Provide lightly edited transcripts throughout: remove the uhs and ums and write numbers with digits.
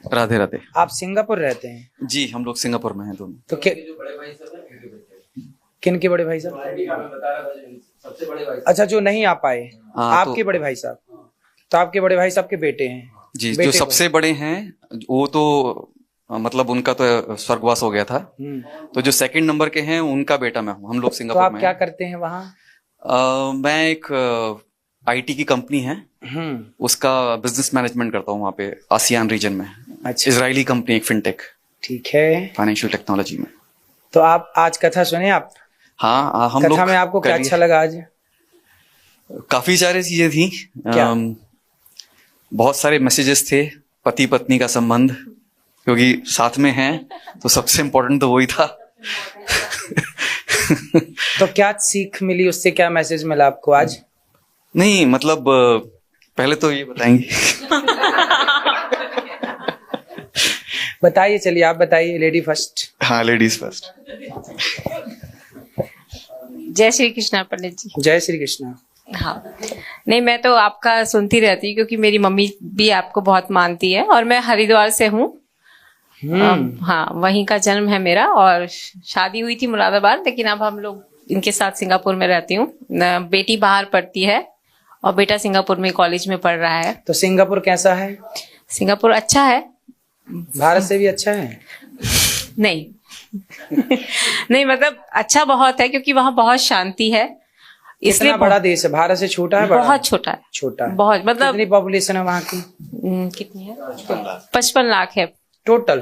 राधे राधे। आप सिंगापुर रहते हैं? जी, हम लोग सिंगापुर में हैं दोनों। तो किन के बड़े भाई साहब? अच्छा, जो नहीं आ पाए। आपके बड़े भाई साहब? तो आपके बड़े भाई साहब के बेटे हैं? जी, जो सबसे बड़े हैं वो तो मतलब उनका तो स्वर्गवास हो गया था। तो जो सेकंड नंबर के हैं उनका बेटा मैं हूँ। हम लोग सिंगापुर में। तो आप क्या करते हैं वहाँ? मैं एक आईटी की कंपनी है, उसका बिजनेस मैनेजमेंट करता हूँ वहाँ पे आसियान रीजन में। अच्छा। इजरायली कंपनी, एक फिनटेक। ठीक है। फाइनेंशियल टेक्नोलॉजी में। तो आप आज कथा सुने आप? हाँ, हम लोग कथा में आपको क्या अच्छा लगा आज? काफी सारी चीजें थी। बहुत सारे मैसेजेस थे, पति पत्नी का संबंध, क्योंकि साथ में हैं तो सबसे इम्पोर्टेंट तो वही था। तो क्या सीख मिली उससे, क्या मैसेज मिला आपको आज? नहीं मतलब पहले तो ये बताएंगे। बताइए, चलिए आप बताइए, लेडी फर्स्ट। हाँ, लेडीज फर्स्ट। जय श्री कृष्णा पंडित जी। जय श्री कृष्णा। हाँ, नहीं मैं तो आपका सुनती रहती हूँ क्योंकि मेरी मम्मी भी आपको बहुत मानती है और मैं हरिद्वार से हूँ। हाँ, वहीं का जन्म है मेरा और शादी हुई थी मुरादाबाद, लेकिन अब हम लोग इनके साथ सिंगापुर में रहती हूँ। बेटी बाहर पढ़ती है और बेटा सिंगापुर में कॉलेज में पढ़ रहा है। तो सिंगापुर कैसा है? सिंगापुर अच्छा है। भारत से भी अच्छा है? नहीं। नहीं मतलब अच्छा बहुत है क्योंकि वहाँ बहुत शांति है। इसलिए बड़ा देश है? भारत से छोटा है? बहुत छोटा है। छोटा है बहुत, मतलब कितनी पॉपुलेशन है वहाँ की? कितनी है? 55 लाख है टोटल।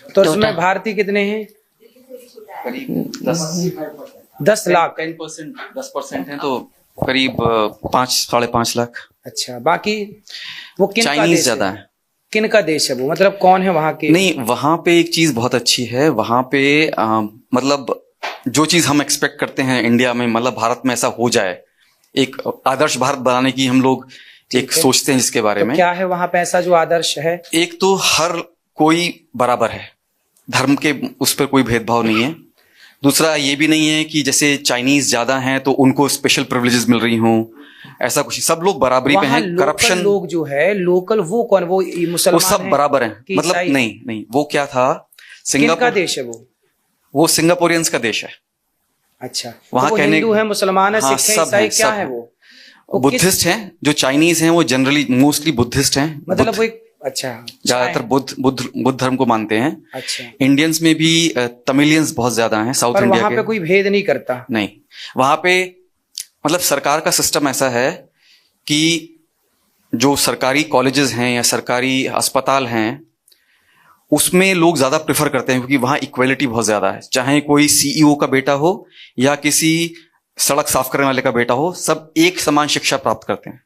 तो उसमें भारतीय कितने हैं? करीब 10 लाख। 10% है तो करीब 5-5.5 लाख। अच्छा, बाकी वो किन का चाइनीज देश ज्यादा है? है। किन का देश है वो, मतलब कौन है वहाँ के? नहीं, वहां पे एक चीज बहुत अच्छी है। वहां पे मतलब जो चीज हम एक्सपेक्ट करते हैं इंडिया में, मतलब भारत में ऐसा हो जाए, एक आदर्श भारत बनाने की हम लोग एक सोचते हैं जिसके बारे में। क्या है वहां पे ऐसा जो आदर्श है? एक तो हर कोई बराबर है, धर्म के उस पर कोई भेदभाव नहीं है। दूसरा ये भी नहीं है कि जैसे चाइनीज ज्यादा हैं तो उनको स्पेशल प्रिविलेजेस मिल रही हों, ऐसा कुछ। सब लोग बराबरी पे हैं। करप्शन लोग जो है लोकल, वो कौन? वो मुसलमान, वो सब बराबर हैं। मतलब नहीं, वो क्या था, सिंगापुर का देश है वो सिंगापुरियंस का देश है। अच्छा, वहाँ तो कहने हिंदू है, मुसलमान है, हाँ, सिख है, ईसाई, क्या है वो बुद्धिस्ट हैं। जो चाइनीज हैं वो जनरली मोस्टली बुद्धिस्ट हैं। मतलब वो एक अच्छा ज्यादातर बुद्ध धर्म को मानते हैं। अच्छा, इंडियंस में भी तमिलियंस बहुत ज्यादा हैं साउथ इंडिया के। वहां पे कोई भेद नहीं करता? नहीं, वहां पे मतलब सरकार का सिस्टम ऐसा है कि जो सरकारी कॉलेजेस हैं या सरकारी अस्पताल हैं उसमें लोग ज्यादा प्रेफर करते हैं, क्योंकि वहां इक्वलिटी बहुत ज्यादा है। चाहे कोई सीईओ का बेटा हो या किसी सड़क साफ करने वाले का बेटा हो, सब एक समान शिक्षा प्राप्त करते हैं।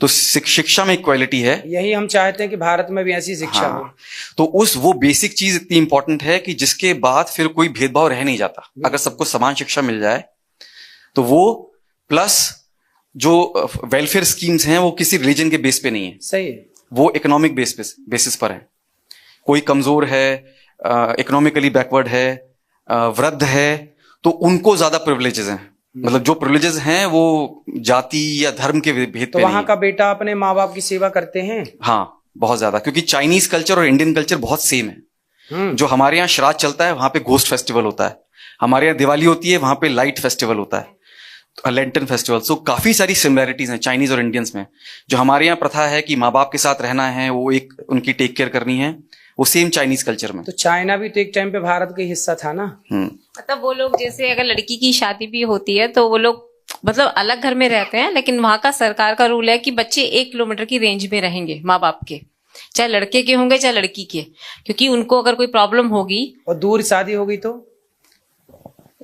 तो शिक्षा में इक्वलिटी है। यही हम चाहते हैं कि भारत में भी ऐसी शिक्षा हो। तो वो बेसिक चीज इतनी इंपॉर्टेंट है कि जिसके बाद फिर कोई भेदभाव रह नहीं जाता। अगर सबको समान शिक्षा मिल जाए तो वो, प्लस जो वेलफेयर स्कीम्स हैं वो किसी रिलीजन के बेस पे नहीं है। सही है। वो इकोनॉमिक बेसिस पर है। कोई कमजोर है, इकोनॉमिकली बैकवर्ड है, वृद्ध है, तो उनको ज्यादा प्रिविलेजेस हैं। मतलब जो प्रिविलेजेस हैं वो जाति या धर्म के भेद तो पे वहां नहीं। का बेटा अपने माँ बाप की सेवा करते हैं? हाँ, बहुत ज्यादा, क्योंकि चाइनीज कल्चर और इंडियन कल्चर बहुत सेम है। जो हमारे यहाँ श्राद्ध चलता है वहां पे घोस्ट फेस्टिवल होता है, हमारे यहाँ दिवाली होती है वहां पे लाइट फेस्टिवल होता है, लेंटन फेस्टिवल। सो काफी सारी सिमिलैरिटीज हैं चाइनीज और इंडियंस में। जो हमारे यहाँ प्रथा है कि माँ बाप के साथ रहना है, वो एक उनकी टेक केयर करनी है, वो सेम चाइनीज कल्चर में। तो चाइना भी तो एक टाइम पे भारत का हिस्सा था ना? मतलब वो लोग जैसे अगर लड़की की शादी भी होती है तो वो लोग मतलब अलग घर में रहते हैं, लेकिन वहां का सरकार का रूल है कि बच्चे 1 किलोमीटर की रेंज में रहेंगे माँ बाप के, चाहे लड़के के होंगे चाहे लड़की के, क्योंकि उनको अगर कोई प्रॉब्लम होगी। और दूर शादी होगी तो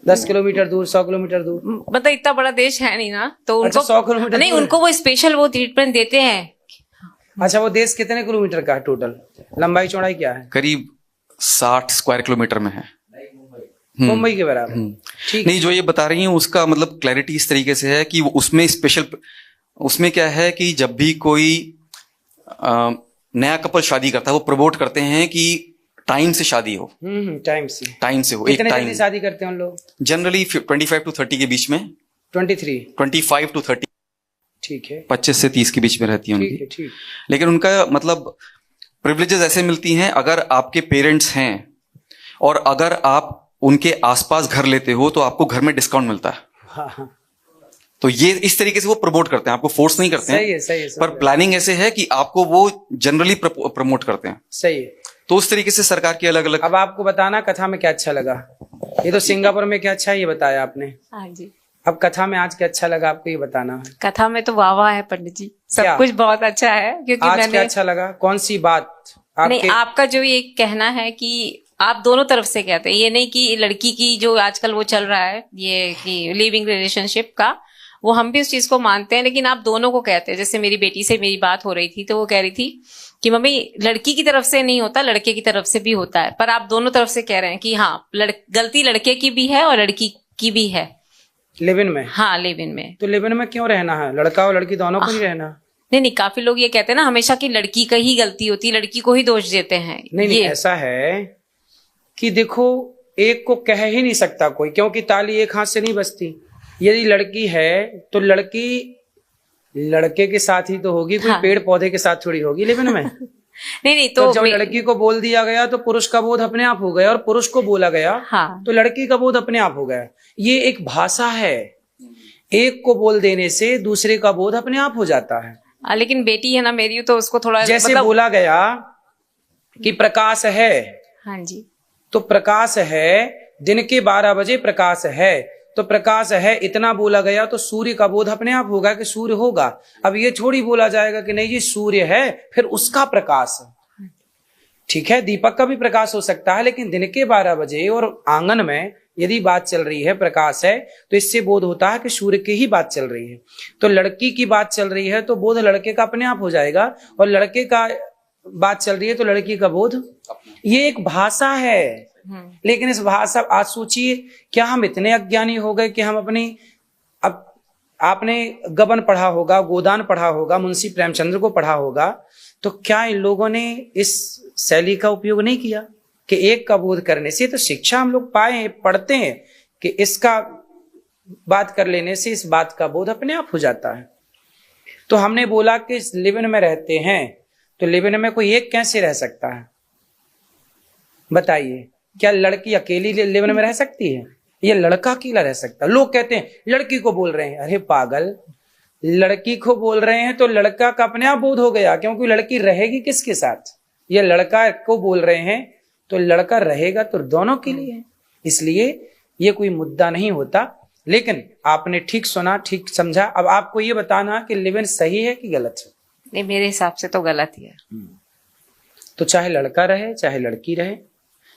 10 किलोमीटर दूर, 100 किलोमीटर दूर, मतलब इतना बड़ा देश है नहीं ना, तो उनको 100 किलोमीटर नहीं, उनको वो स्पेशल वो ट्रीटमेंट देते हैं। अच्छा, वो देश कितने किलोमीटर का है टोटल? लंबाई चौड़ाई क्या है? करीब 60 स्क्वायर किलोमीटर में है। मुंबई के बराबर। ठीक। नहीं, जो ये बता रही हूँ उसका मतलब क्लैरिटी इस तरीके से है कि उसमें स्पेशल, उसमें क्या है कि जब भी कोई नया कपल शादी करता है वो प्रमोट करते हैं कि टाइम से शादी हो। टाइम से हो। एक कितने टाइम जल्दी शादी करते हैं उन लोग? जनरली 25 to 30 के बीच में। 25 to 30। ठीक है। 25 से 30 के बीच में रहती है उनकी। ठीक। लेकिन उनका मतलब प्रिविलेजेस ऐसे मिलती हैं अगर आपके पेरेंट्स हैं और अगर आप उनके आसपास घर लेते हो तो आपको घर में डिस्काउंट मिलता है। हाँ हाँ, तो ये इस तरीके से वो प्रमोट करते हैं, आपको फोर्स नहीं करते सही है हैं, सही है पर प्लानिंग ऐसे है कि आपको वो जनरली प्रमोट करते हैं। सही है। तो उस तरीके से सरकार की अलग अलग। अब आपको बताना कथा में क्या अच्छा लगा। ये तो सिंगापुर में क्या अच्छा है ये बताया आपने, हाँ जी। अब कथा में आज क्या अच्छा लगा आपको ये बताना है। कथा में तो वाह वाह है पंडित जी, सब क्या? कुछ बहुत अच्छा है, क्योंकि आज मैंने क्या अच्छा लगा, कौन सी बात नहीं, आपके? आपका जो ये कहना है कि आप दोनों तरफ से कहते हैं, ये नहीं कि लड़की की जो आजकल वो चल रहा है ये कि लिविंग रिलेशनशिप का, वो हम भी उस चीज को मानते हैं, लेकिन आप दोनों को कहते हैं। जैसे मेरी बेटी से मेरी बात हो रही थी तो वो कह रही थी कि मम्मी लड़की की तरफ से नहीं होता, लड़के की तरफ से भी होता है, पर आप दोनों तरफ से कह रहे हैं कि हाँ गलती लड़के की भी है और लड़की की भी है लिव इन में। हाँ, लिव इन में। तो लिव इन में क्यों रहना है, लड़का और लड़की दोनों को ही रहना। नहीं नहीं, काफी लोग ये कहते हैं ना हमेशा कि लड़की का ही गलती होती है, लड़की को ही दोष देते हैं। नहीं नहीं, ये ऐसा है कि देखो एक को कह ही नहीं सकता कोई, क्योंकि ताली एक हाथ से नहीं बजती। यदि लड़की है तो लड़की लड़के के साथ ही तो होगी, कोई हाँ। पेड़ पौधे के साथ थोड़ी होगी लिव इन में। नहीं नहीं, तो तो जब लड़की को बोल दिया गया तो पुरुष का बोध अपने आप हो गया, और पुरुष को बोला गया हाँ तो लड़की का बोध अपने आप हो गया। ये एक भाषा है, एक को बोल देने से दूसरे का बोध अपने आप हो जाता है। लेकिन बेटी है ना मेरी, तो उसको थोड़ा जैसे मतलब बोला गया कि प्रकाश है, हाँ जी, तो प्रकाश है, दिन के 12 बजे प्रकाश है, तो प्रकाश है इतना बोला गया तो सूर्य का बोध अपने आप होगा कि सूर्य होगा। अब ये थोड़ी बोला जाएगा कि नहीं ये सूर्य है फिर उसका प्रकाश है। ठीक है, दीपक का भी प्रकाश हो सकता है, लेकिन दिन के 12 बजे और आंगन में यदि बात चल रही है, प्रकाश है, तो इससे बोध होता है कि सूर्य की ही बात चल रही है। तो लड़की की बात चल रही है तो बोध लड़के का अपने आप हो जाएगा, और लड़के का बात चल रही है तो लड़की का बोध। ये एक भाषा है, लेकिन इस भाषा, आज सोचिए क्या हम इतने अज्ञानी हो गए कि हम अपनी, अब आपने गबन पढ़ा होगा, गोदान पढ़ा होगा, मुंशी प्रेमचंद्र को पढ़ा होगा, तो क्या इन लोगों ने इस शैली का उपयोग नहीं किया कि एक का बोध करने से तो शिक्षा हम लोग पाए, पढ़ते हैं कि इसका बात कर लेने से इस बात का बोध अपने आप हो जाता है। तो हमने बोला कि लिव इन में रहते हैं, तो लिव इन में कोई एक कैसे रह सकता है बताइए? क्या लड़की अकेली लिव इन में रह सकती है? ये लड़का अकेला रह सकता है? लोग कहते हैं लड़की को बोल रहे हैं, अरे पागल, लड़की को बोल रहे हैं तो लड़का का अपने आप बोध हो गया, क्योंकि लड़की रहेगी किसके साथ? ये लड़का को बोल रहे हैं तो लड़का रहेगा तो दोनों के लिए, इसलिए ये कोई मुद्दा नहीं होता। लेकिन आपने ठीक सुना, ठीक समझा। अब आपको ये बताना कि लिव इन सही है कि गलत है? नहीं, मेरे हिसाब से तो गलत ही है। तो चाहे लड़का रहे चाहे लड़की रहे,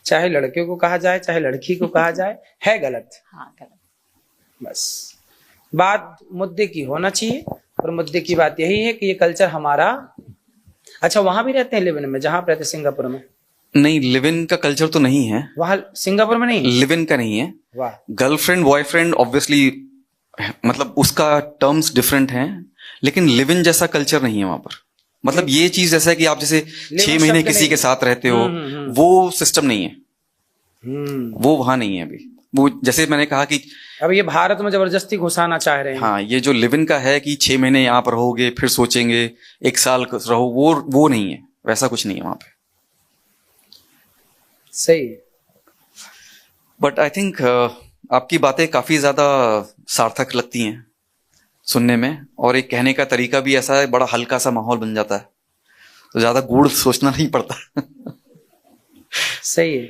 चाहे लड़के को कहा जाए चाहे लड़की को कहा जाए, है गलत। हाँ गलत। बस बात मुद्दे की होना चाहिए, और मुद्दे की बात यही है कि ये कल्चर हमारा। अच्छा, वहां भी रहते हैं लिव इन में जहां आप रहते सिंगापुर में? नहीं, लिव इन का कल्चर तो नहीं है वहां सिंगापुर में नहीं? लिव इन का नहीं है। वाह, गर्लफ्रेंड बॉयफ्रेंड ऑब्वियसली मतलब उसका टर्म्स डिफरेंट हैं, लेकिन लिव इन जैसा कल्चर नहीं है वहां पर। मतलब ये चीज जैसा है कि आप जैसे 6 महीने शब्द किसी नहीं के है। साथ रहते हो, वो सिस्टम नहीं है, वो वहां नहीं है अभी। वो जैसे मैंने कहा कि अब ये भारत में जबरदस्ती घुसाना चाह रहे हैं। हाँ, ये जो लिव इन का है कि 6 महीने यहाँ पर रहोगे फिर सोचेंगे 1 साल रहो, वो नहीं है, वैसा कुछ नहीं है वहां पे। सही है। बट आई थिंक आपकी बातें काफी ज्यादा सार्थक लगती हैं सुनने में, और एक कहने का तरीका भी ऐसा है, बड़ा हल्का सा माहौल बन जाता है, तो ज्यादा गूढ़ सोचना नहीं पड़ता। सही है।